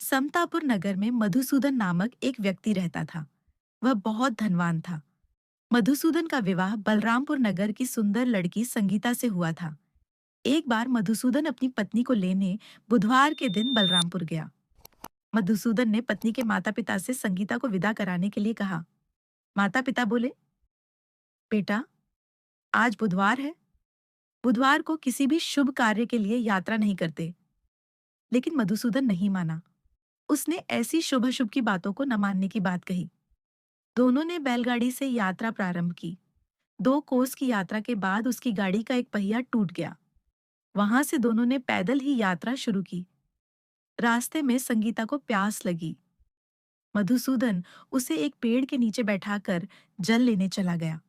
समतापुर नगर में मधुसूदन नामक एक व्यक्ति रहता था। वह बहुत धनवान था। मधुसूदन का विवाह बलरामपुर नगर की सुंदर लड़की संगीता से हुआ था। एक बार मधुसूदन अपनी पत्नी को लेने बुधवार के दिन बलरामपुर गया। मधुसूदन ने पत्नी के माता-पिता से संगीता को विदा कराने के लिए कहा। माता-पिता बोले, बेटा, आज बुधवार है। बुधवार को किसी भी शुभ कार्य के लिए यात्रा नहीं करते। लेकिन मधुसूदन नहीं माना। उसने ऐसी शुभ-अशुभ की बातों को न मानने की बात कही। दोनों ने बैलगाड़ी से यात्रा प्रारंभ की। 2 कोस की यात्रा के बाद उसकी गाड़ी का एक पहिया टूट गया। वहां से दोनों ने पैदल ही यात्रा शुरू की। रास्ते में संगीता को प्यास लगी। मधुसूदन उसे एक पेड़ के नीचे बैठाकर जल लेने चला गया।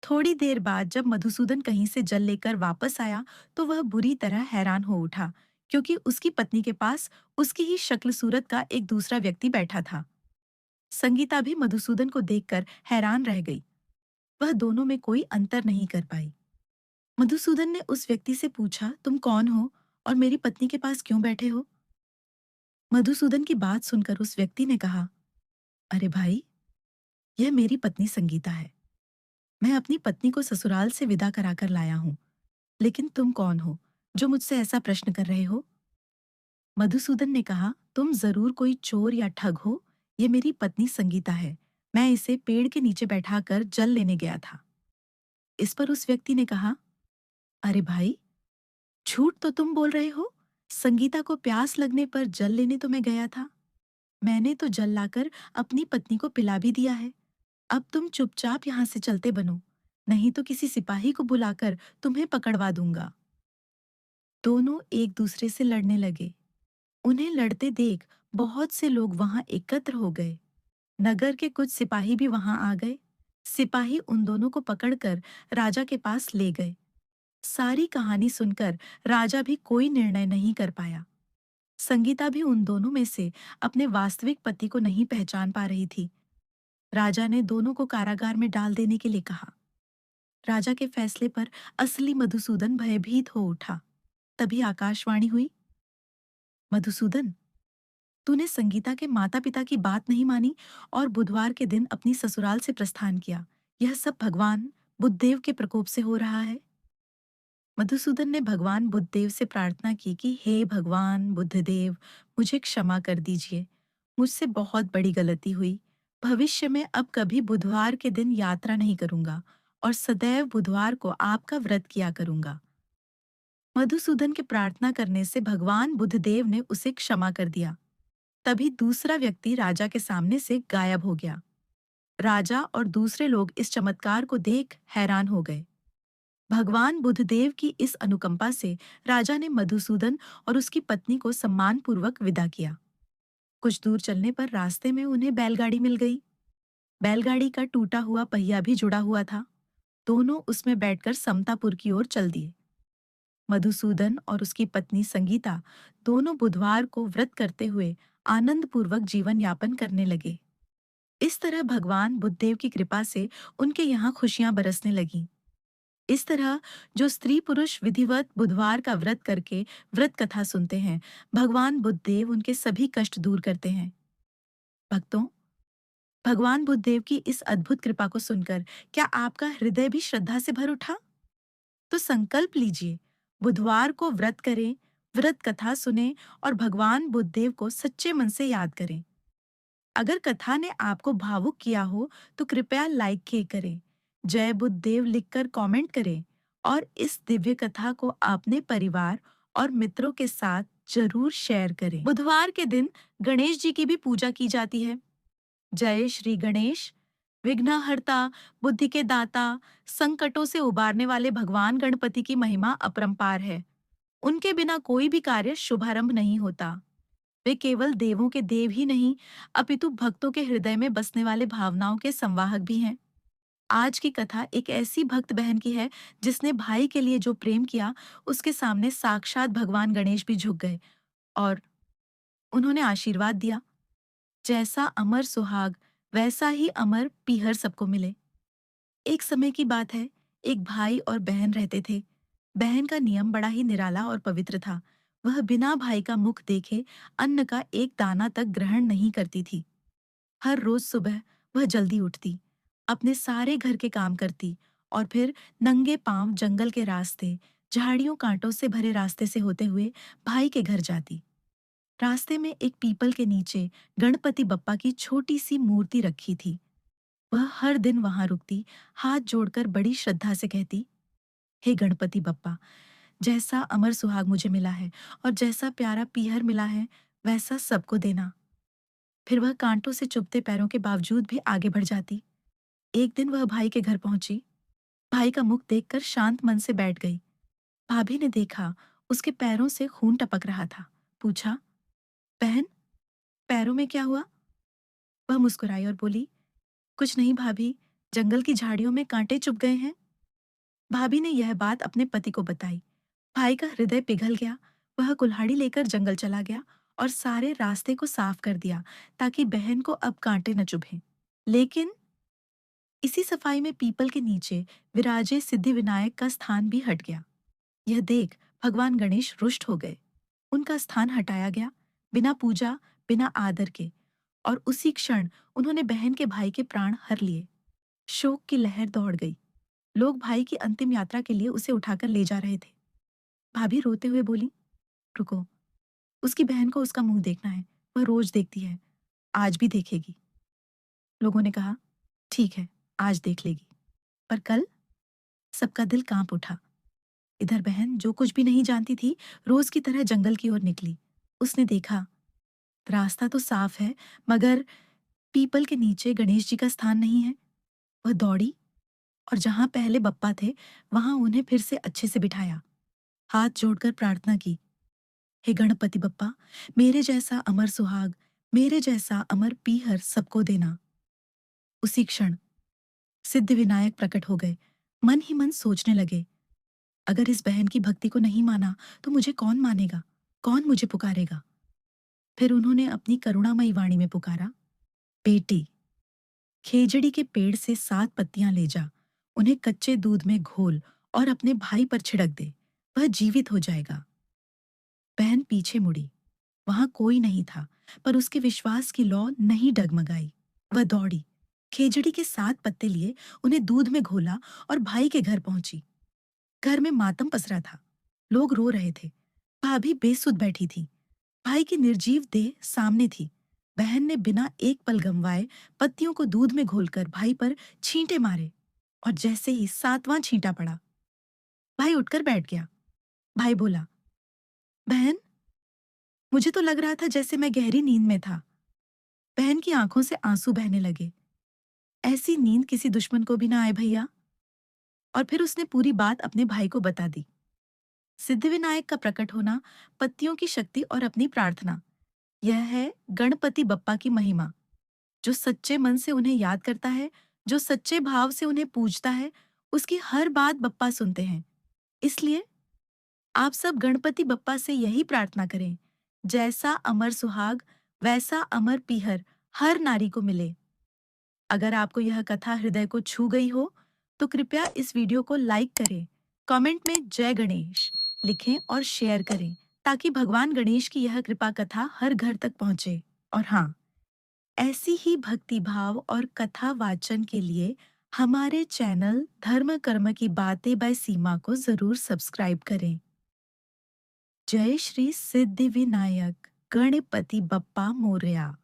थोड़ी देर बाद जब मधुसूदन कहीं से जल लेकर वापस आया तो वह बुरी तरह हैरान हो उठा, क्योंकि उसकी पत्नी के पास उसकी ही शक्ल सूरत का एक दूसरा व्यक्ति बैठा था। संगीता भी मधुसूदन को देखकर हैरान रह गई। वह दोनों में कोई अंतर नहीं कर पाई। मधुसूदन ने उस व्यक्ति से पूछा, तुम कौन हो और मेरी पत्नी के पास क्यों बैठे हो? मधुसूदन की बात सुनकर उस व्यक्ति ने कहा, अरे भाई, यह मेरी पत्नी संगीता है। मैं अपनी पत्नी को ससुराल से विदा कराकर लाया हूँ। लेकिन तुम कौन हो जो मुझसे ऐसा प्रश्न कर रहे हो? मधुसूदन ने कहा, तुम जरूर कोई चोर या ठग हो। ये मेरी पत्नी संगीता है। मैं इसे पेड़ के नीचे बैठाकर जल लेने गया था। इस पर उस व्यक्ति ने कहा, अरे भाई, झूठ तो तुम बोल रहे हो। संगीता को प्यास लगने पर जल लेने तो मैं गया था। मैंने तो जल लाकर अपनी पत्नी को पिला भी दिया है। अब तुम चुपचाप यहाँ से चलते बनो, नहीं तो किसी सिपाही को बुलाकर तुम्हें पकड़वा दूंगा। दोनों एक दूसरे से लड़ने लगे। उन्हें लड़ते देख बहुत से लोग वहां एकत्र हो गए। नगर के कुछ सिपाही भी वहां आ गए। सिपाही उन दोनों को पकड़कर राजा के पास ले गए। सारी कहानी सुनकर राजा भी कोई निर्णय नहीं कर पाया। संगीता भी उन दोनों में से अपने वास्तविक पति को नहीं पहचान पा रही थी। राजा ने दोनों को कारागार में डाल देने के लिए कहा। राजा के फैसले पर असली मधुसूदन भयभीत हो उठा। तभी आकाशवाणी हुई, मधुसूदन, तूने संगीता के माता-पिता की बात नहीं मानी और बुधवार के दिन अपनी ससुराल से प्रस्थान किया। यह सब भगवान बुद्धदेव के प्रकोप से हो रहा है। मधुसूदन ने भगवान बुद्धदेव से प्रार्थना की कि हे भगवान बुद्धदेव, मुझे क्षमा कर दीजिए। मुझसे बहुत बड़ी गलती हुई। भविष्य में अब कभी बुधवार के दिन यात्रा नहीं करूंगा और सदैव बुधवार को आपका व्रत किया करूंगा। मधुसूदन के प्रार्थना करने से भगवान बुद्धदेव ने उसे क्षमा कर दिया। तभी दूसरा व्यक्ति राजा के सामने से गायब हो गया। राजा और दूसरे लोग इस चमत्कार को देख हैरान हो गए। भगवान बुद्धदेव की इस अनुकंपा से राजा ने मधुसूदन और उसकी पत्नी को सम्मानपूर्वक विदा किया। कुछ दूर चलने पर रास्ते में उन्हें बैलगाड़ी मिल गई। बैलगाड़ी का टूटा हुआ पहिया भी जुड़ा हुआ था। दोनों उसमें बैठकर समतापुर की ओर चल दिए। मधुसूदन और उसकी पत्नी संगीता दोनों बुधवार को व्रत करते हुए आनंदपूर्वक जीवन यापन करने लगे। इस तरह भगवान बुद्धदेव की कृपा से उनके यहाँ खुशियां बरसने लगीं। इस तरह जो स्त्री पुरुष विधिवत बुधवार का व्रत करके व्रत कथा सुनते हैं, भगवान बुद्धदेव उनके सभी कष्ट दूर करते हैं। भक्तों, भगवान बुद्धदेव की इस अद्भुत कृपा को सुनकर क्या आपका हृदय भी श्रद्धा से भर उठा? तो संकल्प लीजिए, बुधवार को व्रत करें, व्रत कथा सुनें और भगवान बुद्धदेव को सच्चे मन से याद करें। अगर कथा ने आपको भावुक किया हो तो कृपया लाइक किए करें, जय बुद्धदेव लिखकर कमेंट करें और इस दिव्य कथा को अपने परिवार और मित्रों के साथ जरूर शेयर करें। बुधवार के दिन गणेश जी की भी पूजा की जाती है। जय श्री गणेश, विघ्नहर्ता, बुद्धि के दाता, संकटों से उबारने वाले भगवान गणपति की महिमा अपरंपार है। उनके बिना कोई भी कार्य शुभारंभ नहीं होता। वे केवल देवों के देव ही नहीं, अपितु भक्तों के हृदय में बसने वाले भावनाओं के संवाहक भी हैं। आज की कथा एक ऐसी भक्त बहन की है जिसने भाई के लिए जो प्रेम किया, उसके सामने साक्षात भगवान गणेश भी झुक गए और उन्होंने आशीर्वाद दिया, जैसा अमर सुहाग वैसा ही अमर पीहर सबको मिले। एक समय की बात है, एक भाई और बहन रहते थे। बहन का नियम बड़ा ही निराला और पवित्र था। वह बिना भाई का मुख देखे अन्न का एक दाना तक ग्रहण नहीं करती थी। हर रोज सुबह वह जल्दी उठती, अपने सारे घर के काम करती और फिर नंगे पांव जंगल के रास्ते, झाड़ियों कांटों से भरे रास्ते से होते हुए भाई के घर जाती। रास्ते में एक पीपल के नीचे गणपति बप्पा की छोटी सी मूर्ति रखी थी। वह हर दिन वहां रुकती, हाथ जोड़कर बड़ी श्रद्धा से कहती, हे गणपति बप्पा, जैसा अमर सुहाग मुझे मिला है और जैसा प्यारा पीहर मिला है, वैसा सबको देना। फिर वह कांटों से चुभते पैरों के बावजूद भी आगे बढ़ जाती। एक दिन वह भाई के घर पहुंची। भाई का मुख देखकर शांत मन से बैठ गई। भाभी ने देखा, उसके पैरों से खून टपक रहा था। पूछा, बहन, पैरों में क्या हुआ? वह मुस्कुराई और बोली, कुछ नहीं भाभी, जंगल की झाड़ियों में कांटे चुभ गए हैं। भाभी ने यह बात अपने पति को बताई। भाई का हृदय पिघल गया। वह कुल्हाड़ी लेकर जंगल चला गया और सारे रास्ते को साफ कर दिया ताकि बहन को अब कांटे न चुभें। लेकिन इसी सफाई में पीपल के नीचे विराजे सिद्धिविनायक का स्थान भी हट गया। यह देख भगवान गणेश रुष्ट हो गए। उनका स्थान हटाया गया, बिना पूजा, बिना आदर के, और उसी क्षण उन्होंने बहन के भाई के प्राण हर लिए। शोक की लहर दौड़ गई। लोग भाई की अंतिम यात्रा के लिए उसे उठाकर ले जा रहे थे। भाभी रोते हुए बोली, रुको, उसकी बहन को उसका मुंह देखना है। वह रोज देखती है, आज भी देखेगी। लोगों ने कहा, ठीक है, आज देख लेगी, पर कल? सबका दिल कांप उठा। इधर बहन, जो कुछ भी नहीं जानती थी, रोज की तरह जंगल की ओर निकली। उसने देखा, रास्ता तो साफ है, मगर पीपल के नीचे गणेश जी का स्थान नहीं है। वह दौड़ी और जहां पहले बप्पा थे, वहां उन्हें फिर से अच्छे से बिठाया। हाथ जोड़कर प्रार्थना की, हे गणपति बप्पा, मेरे जैसा अमर सुहाग, मेरे जैसा अमर पीहर सबको देना। उसी क्षण सिद्ध विनायक प्रकट हो गए। मन ही मन सोचने लगे, अगर इस बहन की भक्ति को नहीं माना तो मुझे कौन मानेगा, कौन मुझे पुकारेगा? फिर उन्होंने अपनी करुणामयी वाणी में पुकारा, बेटी, खेजड़ी के पेड़ से 7 पत्तियां ले जा, उन्हें कच्चे दूध में घोल और अपने भाई पर छिड़क दे, वह जीवित हो जाएगा। बहन पीछे मुड़ी। वहां कोई नहीं था, पर उसके विश्वास की लौ नहीं डगमगाई। वह दौड़ी, खेजड़ी के 7 पत्ते लिए, उन्हें दूध में घोला और भाई के घर पहुंची। घर में मातम पसरा था। लोग रो रहे थे। भाभी बेसुध बैठी थी। भाई की निर्जीव देह सामने थी। बहन ने बिना एक पल गंवाए पत्तियों को दूध में घोलकर भाई पर छींटे मारे, और जैसे ही 7वां छींटा पड़ा, भाई उठकर बैठ गया। भाई बोला, बहन, मुझे तो लग रहा था जैसे मैं गहरी नींद में था। बहन की आंखों से आंसू बहने लगे। ऐसी नींद किसी दुश्मन को भी ना आए भैया। और फिर उसने पूरी बात अपने भाई को बता दी। सिद्धिविनायक का प्रकट होना, पत्तियों की शक्ति और अपनी प्रार्थना, यह है गणपति बप्पा की महिमा। जो सच्चे मन से उन्हें याद करता है, जो सच्चे भाव से उन्हें पूजता है, उसकी हर बात बप्पा सुनते हैं। इसलिए आप सब गणपति बप्पा से यही प्रार्थना करें, जैसा अमर सुहाग वैसा अमर पीहर हर नारी को मिले। अगर आपको यह कथा हृदय को छू गई हो, तो कृपया इस वीडियो को लाइक करें, कमेंट में जय गणेश लिखें और शेयर करें, ताकि भगवान गणेश की यह कृपा कथा हर घर तक पहुंचे। और हाँ, ऐसी ही भक्ति भाव और कथा वाचन के लिए हमारे चैनल धर्म कर्म की बातें बाय सीमा को जरूर सब्सक्राइब करें। जय श्री सिद्धि विनायक गणपति बप्पा मोरया।